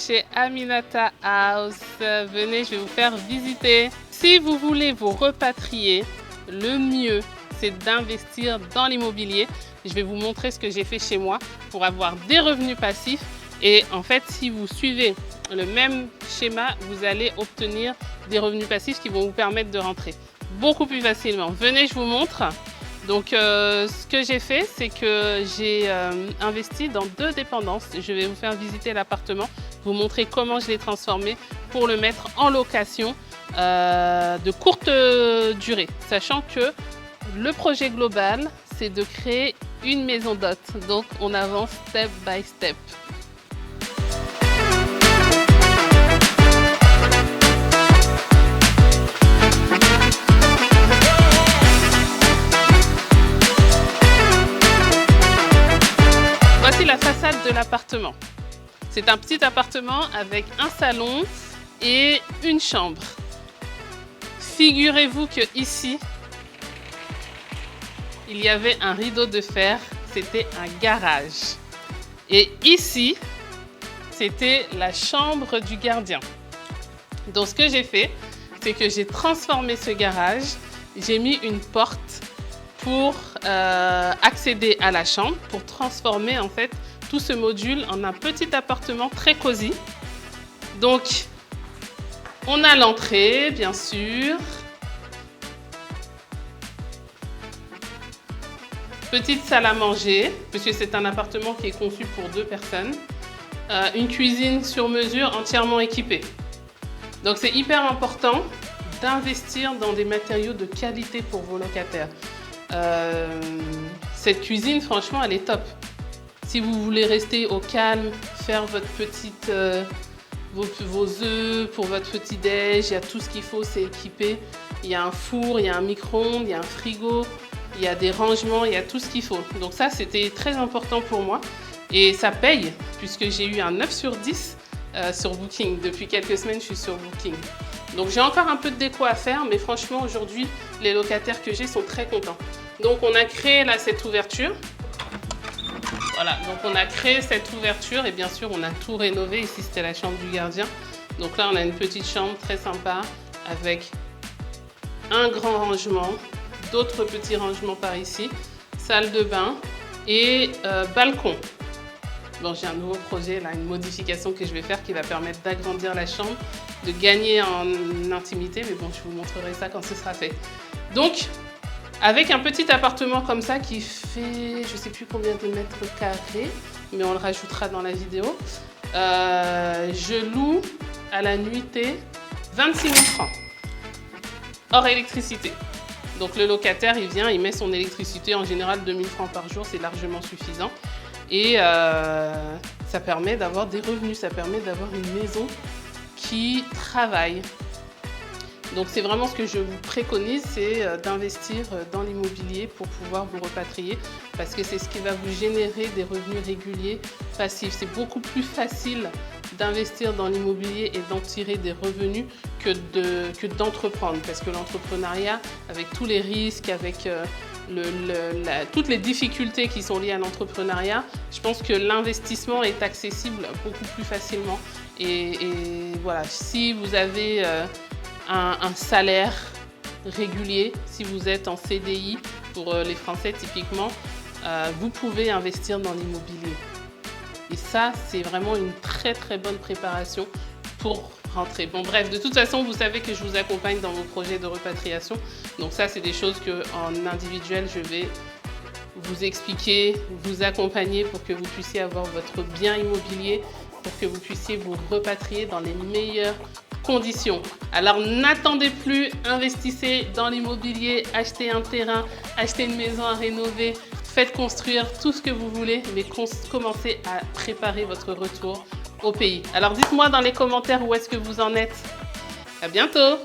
chez Aminata House. Venez, je vais vous faire visiter. Si vous voulez vous repatrier, le mieux, c'est d'investir dans l'immobilier. Je vais vous montrer ce que j'ai fait chez moi pour avoir des revenus passifs. Et en fait, si vous suivez le même schéma, vous allez obtenir des revenus passifs qui vont vous permettre de rentrer beaucoup plus facilement. Venez, je vous montre. Donc, ce que j'ai fait, c'est que j'ai investi dans 2 dépendances. Je vais vous faire visiter l'appartement, vous montrer comment je l'ai transformé pour le mettre en location de courte durée. Sachant que le projet global, c'est de créer une maison d'hôte. Donc, on avance step by step. Voici la façade de l'appartement. C'est un petit appartement avec un salon et une chambre. Figurez-vous que ici, il y avait un rideau de fer, c'était un garage. Et ici, c'était la chambre du gardien. Donc ce que j'ai fait, c'est que j'ai transformé ce garage, j'ai mis une porte pour accéder à la chambre, pour transformer en fait tout ce module en un petit appartement très cosy. Donc, on a l'entrée, bien sûr. Petite salle à manger, puisque c'est un appartement qui est conçu pour 2 personnes. Une cuisine sur mesure entièrement équipée. Donc, c'est hyper important d'investir dans des matériaux de qualité pour vos locataires. Cette cuisine, franchement, elle est top. Si vous voulez rester au calme, faire votre petite, vos œufs pour votre petit déj, il y a tout ce qu'il faut, c'est équipé. Il y a un four, il y a un micro-ondes, il y a un frigo, il y a des rangements, il y a tout ce qu'il faut. Donc ça, c'était très important pour moi. Et ça paye, puisque j'ai eu un 9 sur 10 sur Booking. Depuis quelques semaines, je suis sur Booking. Donc j'ai encore un peu de déco à faire, mais franchement, aujourd'hui, les locataires que j'ai sont très contents. Donc on a créé là cette ouverture. Voilà, donc on a créé cette ouverture et bien sûr, on a tout rénové. Ici, c'était la chambre du gardien. Donc là, on a une petite chambre très sympa avec un grand rangement, d'autres petits rangements par ici, salle de bain et balcon. Bon, j'ai un nouveau projet, là, une modification que je vais faire qui va permettre d'agrandir la chambre, de gagner en intimité, mais bon, je vous montrerai ça quand ce sera fait. Donc, avec un petit appartement comme ça qui fait, je ne sais plus combien de mètres carrés, mais on le rajoutera dans la vidéo, je loue à la nuitée 26 000 francs, hors électricité. Donc le locataire, il vient, il met son électricité, en général 2 000 francs par jour, c'est largement suffisant. Et ça permet d'avoir des revenus, ça permet d'avoir une maison qui travaille. Donc c'est vraiment ce que je vous préconise, c'est d'investir dans l'immobilier pour pouvoir vous repatrier parce que c'est ce qui va vous générer des revenus réguliers passifs. C'est beaucoup plus facile d'investir dans l'immobilier et d'en tirer des revenus que d'entreprendre parce que l'entrepreneuriat, avec tous les risques, avec toutes les difficultés qui sont liées à l'entrepreneuriat, je pense que l'investissement est accessible beaucoup plus facilement. Et voilà, si vous avez un salaire régulier, si vous êtes en CDI, pour les Français typiquement, vous pouvez investir dans l'immobilier. Et ça, c'est vraiment une très très bonne préparation pour rentrer. Bon bref, de toute façon, vous savez que je vous accompagne dans vos projets de repatriation. Donc ça, c'est des choses qu'en individuel, je vais vous expliquer, vous accompagner pour que vous puissiez avoir votre bien immobilier, pour que vous puissiez vous repatrier dans les meilleures conditions. Alors n'attendez plus, investissez dans l'immobilier, achetez un terrain, achetez une maison à rénover, faites construire tout ce que vous voulez, mais commencez à préparer votre retour au pays. Alors dites-moi dans les commentaires où est-ce que vous en êtes. À bientôt!